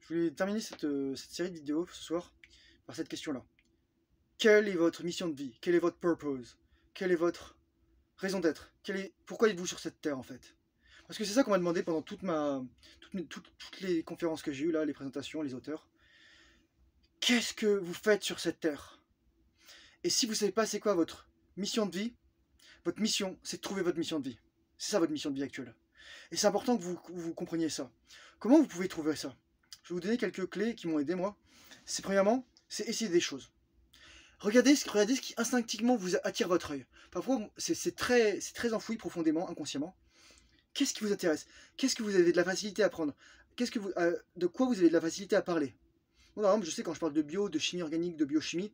Je voulais terminer cette série de vidéos ce soir par cette question-là. Quelle est votre mission de vie? Quel est votre purpose? Quelle est votre raison d'être? Pourquoi êtes-vous sur cette terre en fait? Parce que c'est ça qu'on m'a demandé pendant toutes les conférences que j'ai eues là, les présentations, les auteurs. Qu'est-ce que vous faites sur cette terre? Et si vous ne savez pas c'est quoi votre mission de vie, votre mission, c'est de trouver votre mission de vie. C'est ça votre mission de vie actuelle. Et c'est important que vous compreniez ça. Comment vous pouvez trouver ça? Je vais vous donner quelques clés qui m'ont aidé moi. C'est premièrement, c'est essayer des choses. Regardez ce qui instinctivement vous attire votre œil. Parfois, c'est très enfoui profondément, inconsciemment. Qu'est-ce qui vous intéresse? Qu'est-ce que vous avez de la facilité à apprendre? De quoi vous avez de la facilité à parler? Moi, par exemple, je sais quand je parle de bio, de chimie organique, de biochimie,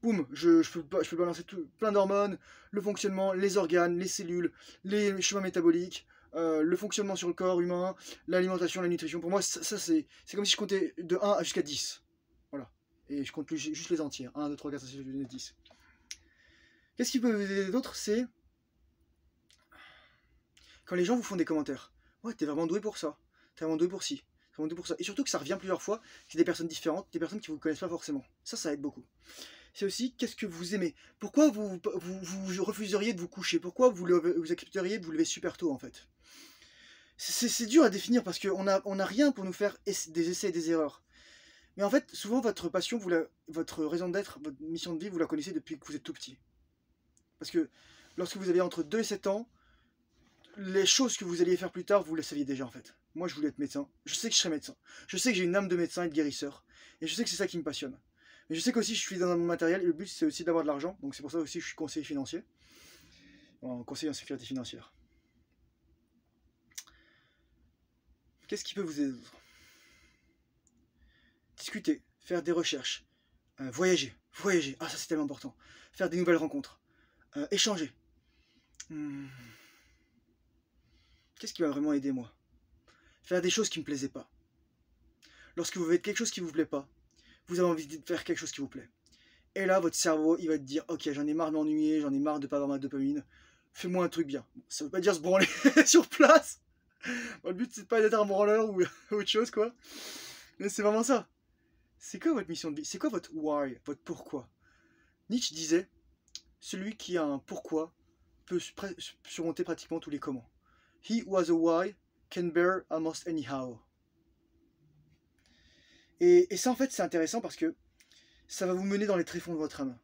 boum, je peux balancer plein d'hormones, le fonctionnement, les organes, les cellules, les chemins métaboliques, le fonctionnement sur le corps humain, l'alimentation, la nutrition. Pour moi, ça c'est comme si je comptais de 1 jusqu'à 10. Voilà. Et je compte juste les entiers. 1, 2, 3, 4, 5, 6, 7, 8, 9, 10. Qu'est-ce qui peut vous aider d'autre? C'est quand les gens vous font des commentaires. Ouais, t'es vraiment doué pour ça. T'es vraiment doué pour ci. T'es vraiment doué pour ça. Et surtout que ça revient plusieurs fois. C'est des personnes différentes, des personnes qui vous connaissent pas forcément. Ça aide beaucoup. C'est aussi qu'est-ce que vous aimez. Pourquoi vous refuseriez de vous coucher? Pourquoi vous accepteriez de vous lever super tôt en fait? C'est dur à définir parce qu'on n'a rien pour nous faire des essais et des erreurs. Mais en fait, souvent votre passion, votre raison d'être, votre mission de vie, vous la connaissez depuis que vous êtes tout petit. Parce que lorsque vous avez entre 2 et 7 ans, les choses que vous alliez faire plus tard, vous les saviez déjà en fait. Moi je voulais être médecin, je sais que je serai médecin. Je sais que j'ai une âme de médecin et de guérisseur. Et je sais que c'est ça qui me passionne. Mais je sais qu'aussi je suis dans un monde matériel et le but c'est aussi d'avoir de l'argent. Donc c'est pour ça aussi que je suis conseiller financier. Conseiller en sécurité financière. Qu'est-ce qui peut vous aider? Discuter, faire des recherches, voyager. Ah ça c'est tellement important. Faire des nouvelles rencontres, échanger. Qu'est-ce qui m'a vraiment aidé moi? Faire des choses qui me plaisaient pas. Lorsque vous faites quelque chose qui vous plaît pas, vous avez envie de faire quelque chose qui vous plaît. Et là, votre cerveau, il va te dire, ok, j'en ai marre de m'ennuyer, j'en ai marre de pas avoir ma dopamine, fais-moi un truc bien. Ça veut pas dire se branler sur place. Bon, le but, c'est pas d'être un branleur ou autre chose, quoi. Mais c'est vraiment ça. C'est quoi votre mission de vie? C'est quoi votre why, votre pourquoi? Nietzsche disait, celui qui a un pourquoi peut surmonter pratiquement tous les comment. He who has a why can bear almost anyhow. Et ça, en fait, c'est intéressant parce que ça va vous mener dans les tréfonds de votre âme.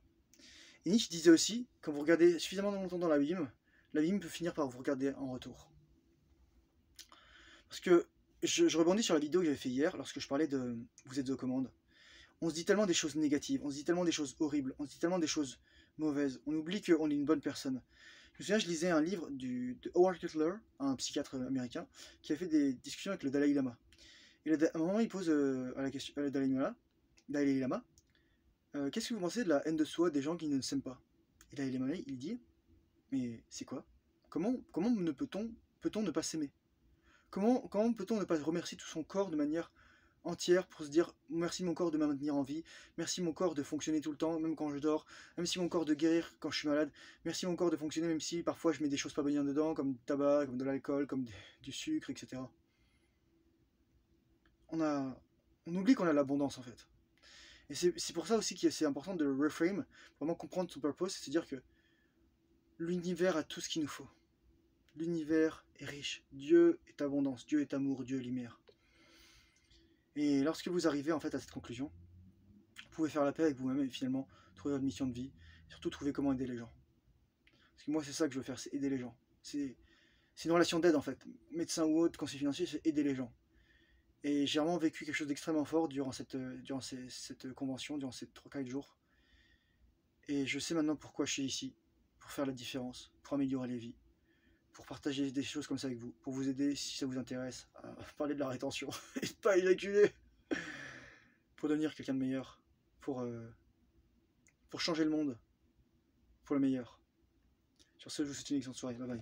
Et Nietzsche disait aussi, quand vous regardez suffisamment longtemps dans l'abîme peut finir par vous regarder en retour. Parce que je rebondis sur la vidéo que j'avais fait hier, lorsque je parlais de vous êtes aux commandes. On se dit tellement des choses négatives, on se dit tellement des choses horribles, on se dit tellement des choses mauvaises, on oublie qu'on est une bonne personne. Je me souviens, je lisais un livre de Howard Cutler, un psychiatre américain, qui a fait des discussions avec le Dalai Lama. Et à un moment, il pose à la question Dalai Lama, qu'est-ce que vous pensez de la haine de soi des gens qui ne s'aiment pas? Et Dalai Lama, il dit, mais c'est quoi? Comment peut-on ne pas s'aimer? Comment peut-on ne pas remercier tout son corps de manière entière pour se dire merci mon corps de me maintenir en vie, merci mon corps de fonctionner tout le temps, même quand je dors, merci mon corps de guérir quand je suis malade, merci mon corps de fonctionner même si parfois je mets des choses pas bien dedans, comme du tabac, comme de l'alcool, comme du sucre, etc. On oublie qu'on a l'abondance en fait. Et c'est pour ça aussi que c'est important de le reframe, vraiment comprendre son purpose, c'est-à-dire que l'univers a tout ce qu'il nous faut. L'univers est riche, Dieu est abondance, Dieu est amour, Dieu est lumière. Et lorsque vous arrivez en fait à cette conclusion, vous pouvez faire la paix avec vous-même et finalement trouver votre mission de vie, et surtout trouver comment aider les gens. Parce que moi c'est ça que je veux faire, c'est aider les gens. C'est une relation d'aide en fait. Médecin ou autre, conseiller financier, c'est aider les gens. Et j'ai vraiment vécu quelque chose d'extrêmement fort durant cette convention, durant ces 3-4 jours. Et je sais maintenant pourquoi je suis ici, pour faire la différence, pour améliorer les vies, pour partager des choses comme ça avec vous, pour vous aider si ça vous intéresse à parler de la rétention et de pas éjaculer, pour devenir quelqu'un de meilleur, pour changer le monde pour le meilleur. Sur ce, je vous souhaite une excellente soirée, bye bye.